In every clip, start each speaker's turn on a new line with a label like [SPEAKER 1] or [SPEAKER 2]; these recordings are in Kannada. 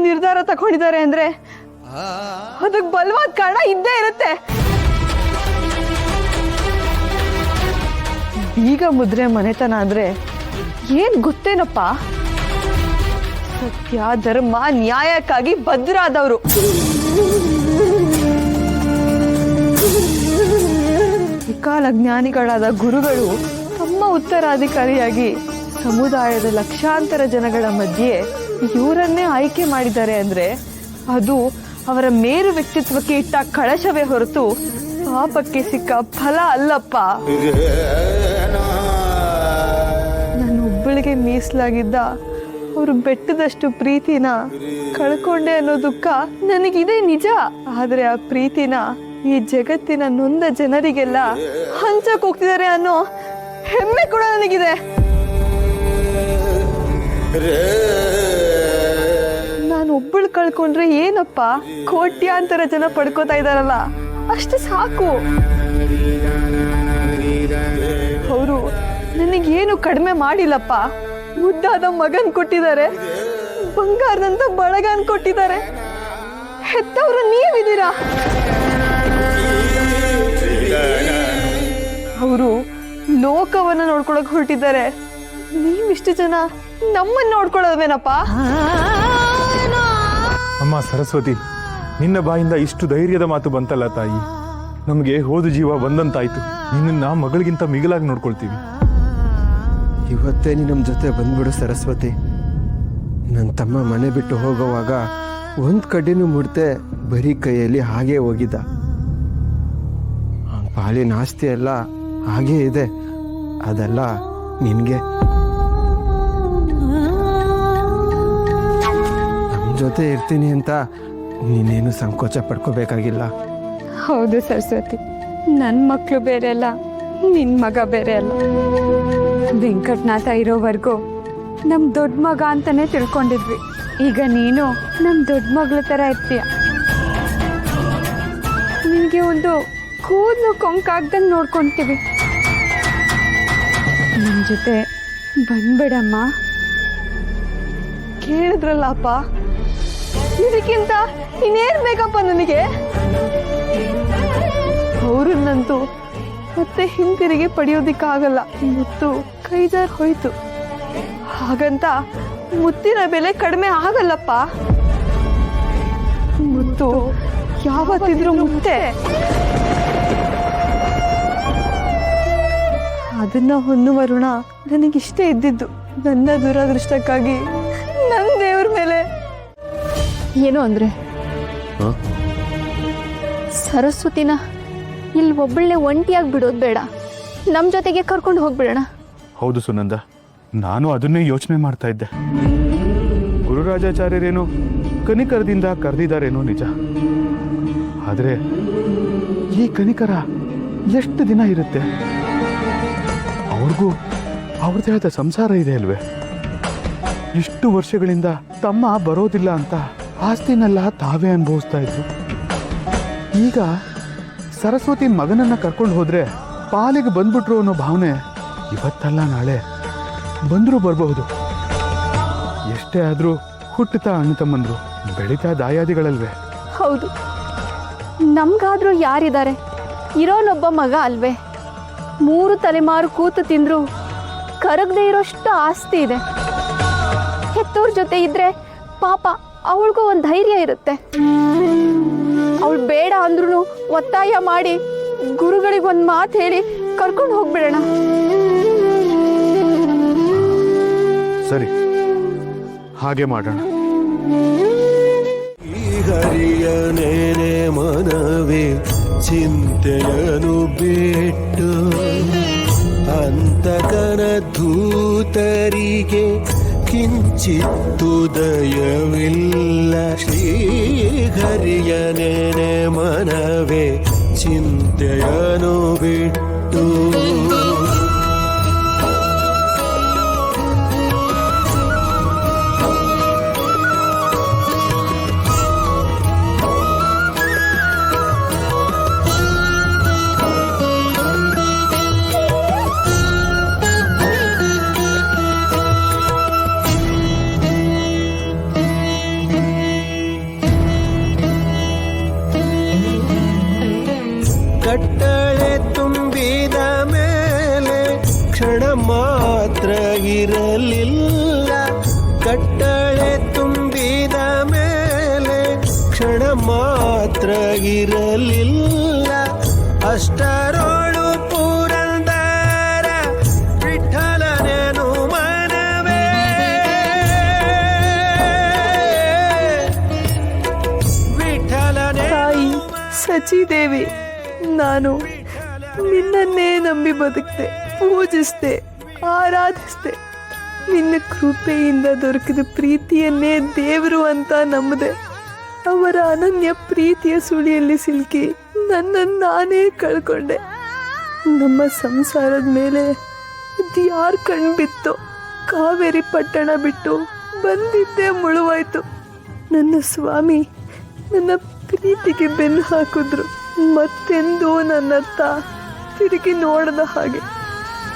[SPEAKER 1] ನಿರ್ಧಾರ ತಗೊಂಡಿದ್ದಾರೆ ಅಂದ್ರೆ ಅದಕ್ಕೆ ಬಲವಾದ ಕಾರಣ ಇದ್ದೇ ಇರುತ್ತೆ. ಈಗ ಮುದ್ರೆ ಮನೆತನ ಅಂದ್ರೆ ಏನ್ ಗೊತ್ತೇನಪ್ಪ, ಸತ್ಯ ಧರ್ಮ ನ್ಯಾಯಕ್ಕಾಗಿ ಬದ್ಧರಾದವರು. ತ್ರಿಕಾಲ ಜ್ಞಾನಿಗಳಾದ ಗುರುಗಳು ತಮ್ಮ ಉತ್ತರಾಧಿಕಾರಿಯಾಗಿ ಸಮುದಾಯದ ಲಕ್ಷಾಂತರ ಜನಗಳ ಮಧ್ಯೆ ಇವರನ್ನೇ ಆಯ್ಕೆ ಮಾಡಿದ್ದಾರೆ ಅಂದ್ರೆ ಅದು ಅವರ ಮೇರು ವ್ಯಕ್ತಿತ್ವಕ್ಕೆ ಇಟ್ಟ ಕಳಶವೇ ಹೊರತು ಪಾಪಕ್ಕೆ ಸಿಕ್ಕ ಫಲ ಅಲ್ಲಪ್ಪ. ನಾನೊಬ್ಬಳಿಗೆ ಮೀಸಲಾಗಿದ್ದ ಅವರು ಬೆಟ್ಟದಷ್ಟು ಪ್ರೀತಿನ ಕಳ್ಕೊಂಡೆ ಅನ್ನೋ ದುಃಖ ನನಗಿದೆ ನಿಜ. ಆದ್ರೆ ಆ ಪ್ರೀತಿನ ಈ ಜಗತ್ತಿನ ನೊಂದ ಜನರಿಗೆಲ್ಲ ಹಂಚಕ್ ಹೋಗ್ತಿದ್ದಾರೆ ಅನ್ನೋ ಹೆಮ್ಮೆ ಕೂಡ ನನಗಿದೆ. ನಾನು ಒಬ್ಬಳು ಕಳ್ಕೊಂಡ್ರೆ ಏನಪ್ಪ, ಕೋಟ್ಯಾಂತರ ಜನ ಪಡ್ಕೋತಾ ಇದಾರಲ್ಲ, ಅಷ್ಟು ಸಾಕು. ಅವರು ನನಗೇನು ಕಡಿಮೆ ಮಾಡಿಲ್ಲಪ್ಪ. ಮುದ್ದಾದ ಮಗನ್ ಕೊಟ್ಟಿದ್ದಾರೆ, ಬಂಗಾರದಂತ ಬಳಗನ್ ಕೊಟ್ಟಿದ್ದಾರೆ. ಹೆತ್ತವರು ನೀವಿದ್ದೀರಾ. ಅವರು ಲೋಕವನ್ನ ನೋಡ್ಕೊಳಕ್ ಹೊರಟಿದ್ದಾರೆ, ನೀವಿಷ್ಟು ಜನ ನಮ್ಮನ್ನ ನೋಡ್ಕೊಳ್ಳೋವೇನಪ್ಪ.
[SPEAKER 2] ಅಮ್ಮ ಸರಸ್ವತಿ, ನಿನ್ನ ಬಾಯಿಂದ ಇಷ್ಟು ಧೈರ್ಯದ ಮಾತು ಬಂತಲ್ಲ ತಾಯಿ, ನಮಗೆ ಹೋದ ಜೀವ ಬಂದಂತಾಯ್ತು. ನಿನ್ನ ಮಗಳಿಗಿಂತ ಮಿಗಿಲಾಗಿ ನೋಡ್ಕೊಳ್ತೀವಿ.
[SPEAKER 3] ಇವತ್ತೇ ನೀ ನಮ್ಮ ಜೊತೆ ಬಂದ್ಬಿಡು ಸರಸ್ವತಿ. ನನ್ನ ತಮ್ಮ ಮನೆ ಬಿಟ್ಟು ಹೋಗುವಾಗ ಒಂದು ಕಡ್ಡಿನೂ ಮುಡ್ತೆ ಬರೀ ಕೈಯಲ್ಲಿ ಹಾಗೇ ಹೋಗಿದ್ದ. ಪಾಲಿನ ಆಸ್ತಿ ಎಲ್ಲ ಹಾಗೇ ಇದೆ, ಅದೆಲ್ಲ ನಿನಗೆ. ನಮ್ಮ ಜೊತೆ ಇರ್ತೀನಿ ಅಂತ ನೀನೇನು ಸಂಕೋಚ ಪಡ್ಕೋಬೇಕಾಗಿಲ್ಲ.
[SPEAKER 1] ಹೌದು ಸರಸ್ವತಿ, ನನ್ನ ಮಕ್ಕಳು ಬೇರೆ ಅಲ್ಲ, ನಿನ್ನ ಮಗ ಬೇರೆ ಅಲ್ಲ. ವೆಂಕಟನಾಥ ಇರೋವರೆಗೂ ನಮ್ಮ ದೊಡ್ಡ ಮಗ ಅಂತಾನೆ ತಿಳ್ಕೊಂಡಿದ್ವಿ. ಈಗ ನೀನು ನಮ್ಮ ದೊಡ್ಡ ಮಗಳ ಥರ ಇರ್ತೀಯ. ನಿನಗೆ ಒಂದು ಕೂದಲು ಕೊಂಕಾಗ್ದಂಗೆ ನೋಡ್ಕೊತೀವಿ. ನಮ್ಮ ಜೊತೆ ಬಂದ್ಬಿಡಮ್ಮ. ಕೇಳಿದ್ರಲ್ಲಪ್ಪ, ಇದಕ್ಕಿಂತ ಇನ್ನೇನು ಬೇಕಪ್ಪ ನನಗೆ. ಅವ್ರನ್ನಂತೂ ಮತ್ತೆ ಹಿಂತಿರುಗಿ ಪಡೆಯೋದಿಕ್ಕಾಗಲ್ಲ. ಮುತ್ತು ಕೈಜಾರ್ ಹೋಯ್ತು, ಹಾಗಂತ ಮುತ್ತಿನ ಬೆಲೆ ಕಡಿಮೆ ಆಗಲ್ಲಪ್ಪ. ಮುತ್ತು ಯಾವತ್ತಿದ್ರೂ ಮುತ್ತೆ. ಅದನ್ನ ಹೊನ್ನುವ ಋಣ ನನಗಿಷ್ಟೇ ಇದ್ದಿದ್ದು. ನನ್ನ ದುರದೃಷ್ಟಕ್ಕಾಗಿ ನನ್ನ ದೇವ್ರ ಮೇಲೆ
[SPEAKER 4] ಏನು ಅಂದ್ರೆ ಸರಸ್ವತಿನ ಇಲ್ಲಿ ಒಬ್ಬಳನ್ನೇ ಒಂಟಿಯಾಗಿ ಬಿಡೋದು ಬೇಡ, ನಮ್ಮ ಜೊತೆಗೆ ಕರ್ಕೊಂಡು ಹೋಗ್ಬಿಡೋಣ.
[SPEAKER 2] ಹೌದು ಸುನಂದ, ನಾನು ಅದನ್ನೇ ಯೋಚನೆ ಮಾಡ್ತಾ ಇದ್ದೆ. ಗುರುರಾಜಾಚಾರ್ಯರೇನು ಕನಿಕರದಿಂದ ಕರೆದಿದ್ದಾರೇನೋ ನಿಜ, ಆದರೆ ಈ ಕನಿಕರ ಎಷ್ಟು ದಿನ ಇರುತ್ತೆ? ಅವ್ರಿಗೂ ಅವ್ರದ್ದೇ ಆದ ಸಂಸಾರ ಇದೆ ಅಲ್ವೇ? ಇಷ್ಟು ವರ್ಷಗಳಿಂದ ತಮ್ಮ ಬರೋದಿಲ್ಲ ಅಂತ ಆಸ್ತಿನೆಲ್ಲ ತಾವೇ ಅನುಭವಿಸ್ತಾ ಇದ್ರು. ಈಗ ಸರಸ್ವತಿ ಮಗನನ್ನ ಕರ್ಕೊಂಡು ಹೋದ್ರೆ ಪಾಲಿಗೆ ಬಂದ್ಬಿಟ್ರು ಅನ್ನೋ ಭಾವನೆ ಇವತ್ತಲ್ಲ ನಾಳೆ ಬಂದರೂ ಬರಬಹುದು. ಎಷ್ಟೇ ಆದರೂ ಹುಟ್ಟುತ್ತಾ ಅಣ್ಣ ತಮ್ಮಂದ್ರು, ಬೆಳೀತಾ ದಾಯಾದಿಗಳಲ್ವೇ?
[SPEAKER 4] ಹೌದು, ನಮ್ಗಾದ್ರೂ ಯಾರಿದ್ದಾರೆ? ಇರೋನೊಬ್ಬ ಮಗ ಅಲ್ವೇ? 3 ತಲೆಮಾರು ಕೂತು ತಿಂದ್ರು ಕರಗದೆ ಇರೋಷ್ಟು ಆಸ್ತಿ ಇದೆ. ಹೆತ್ತೋರ್ ಜೊತೆ ಇದ್ರೆ ಪಾಪ ಅವಳಿಗೂ ಒಂದು ಧೈರ್ಯ ಇರುತ್ತೆ. ಅವಳು ಬೇಡ ಅಂದ್ರೂ ಒತ್ತಾಯ ಮಾಡಿ ಗುರುಗಳಿಗೊಂದು ಮಾತು ಹೇಳಿ ಕರ್ಕೊಂಡು ಹೋಗ್ಬಿಡೋಣ.
[SPEAKER 2] ಸರಿ, ಹಾಗೆ ಮಾಡೋಣ.
[SPEAKER 5] ಹರಿಯನೇನೆ ಮನವೇ ಚಿಂತೆಯನು ಬಿಟ್ಟು ಅಂತಕನ ಧೂತರಿಗೆ ಕಿಂಚಿತ್ತು ದಯವಿಲ್ಲ. ಶ್ರೀಹರಿಯನೇನೆ ಮನವೇ ಚಿಂತೆಯನು ಬಿಟ್ಟು ಕ್ಷಣ ಮಾತ್ರ ಇರಲಿಲ್ಲ. ಕಟ್ಟಳೆ ತುಂಬಿದ ಮೇಲೆ ಕ್ಷಣ ಮಾತ್ರ ಇರಲಿಲ್ಲ. ಅಷ್ಟರೋಳು ಪುರಂದರ ವಿಠಲನೇನು ಮನವೇ. ವಿಠಲನೇ
[SPEAKER 1] ತಾಯಿ ಸಚಿದೇವಿ, ನಾನು ನಿನ್ನನ್ನೇ ನಂಬಿ ಬದುಕ್ತೆ, ಪೂಜಿಸ್ತೆ, ಆರಾಧಿಸ್ತೆ. ನಿನ್ನ ಕೃಪೆಯಿಂದ ದೊರಕಿದ ಪ್ರೀತಿಯನ್ನೇ ದೇವರು ಅಂತ ನಂಬದೆ ಅವರ ಅನನ್ಯ ಪ್ರೀತಿಯ ಸುಳಿಯಲ್ಲಿ ಸಿಲುಕಿ ನನ್ನನ್ನು ನಾನೇ ಕಳ್ಕೊಂಡೆ. ನಮ್ಮ ಸಂಸಾರದ ಮೇಲೆ ಯಾರು ಕಣ್ಬಿತ್ತೋ ಕಾವೇರಿ ಪಟ್ಟಣ ಬಿಟ್ಟು ಬಂದಿದ್ದೇ ಮುಳುವಾಯ್ತು. ನನ್ನ ಸ್ವಾಮಿ ನನ್ನ ಪ್ರೀತಿಗೆ ಬೆನ್ನು ಹಾಕಿದ್ರು. ಮತ್ತೆಂದೂ ನನ್ನತ್ತ ತಿರುಗಿ ನೋಡದ ಹಾಗೆ.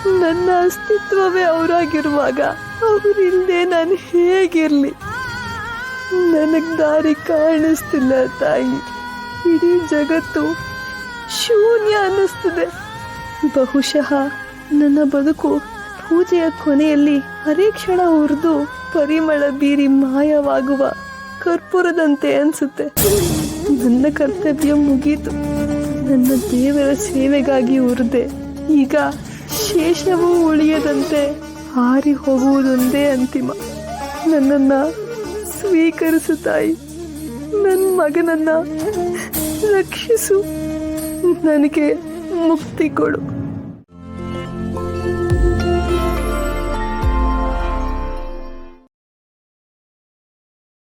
[SPEAKER 1] ನನ್ನ ಅಸ್ತಿತ್ವವೇ ಅವರಾಗಿರುವಾಗ ಅವರಿಲ್ಲದೆ ನಾನು ಹೇಗಿರಲಿ? ನನಗೆ ದಾರಿ ಕಾಣಿಸ್ತಿಲ್ಲ ತಾಯಿ. ಇಡೀ ಜಗತ್ತು ಶೂನ್ಯ ಅನ್ನಿಸ್ತದೆ. ಬಹುಶಃ ನನ್ನ ಬದುಕು ಪೂಜೆಯ ಕೊನೆಯಲ್ಲಿ ಅರೆ ಕ್ಷಣ ಉರಿದು ಪರಿಮಳ ಬೀರಿ ಮಾಯವಾಗುವ ಕರ್ಪೂರದಂತೆ ಅನಿಸುತ್ತೆ. ನನ್ನ ಕರ್ತವ್ಯ ಮುಗೀತು. ನನ್ನ ದೇವರ ಸೇವೆಗಾಗಿ ಉರಿದೆ. ಈಗ ಶೇಷವೂ ಉಳಿಯದಂತೆ ಹಾರಿ ಹೋಗುವುದೊಂದೇ ಅಂತಿಮ. ನನ್ನನ್ನು ಸ್ವೀಕರಿಸು ತಾಯಿ. ನನ್ನ ಮಗನನ್ನು ರಕ್ಷಿಸು. ನನಗೆ ಮುಕ್ತಿ ಕೊಡು.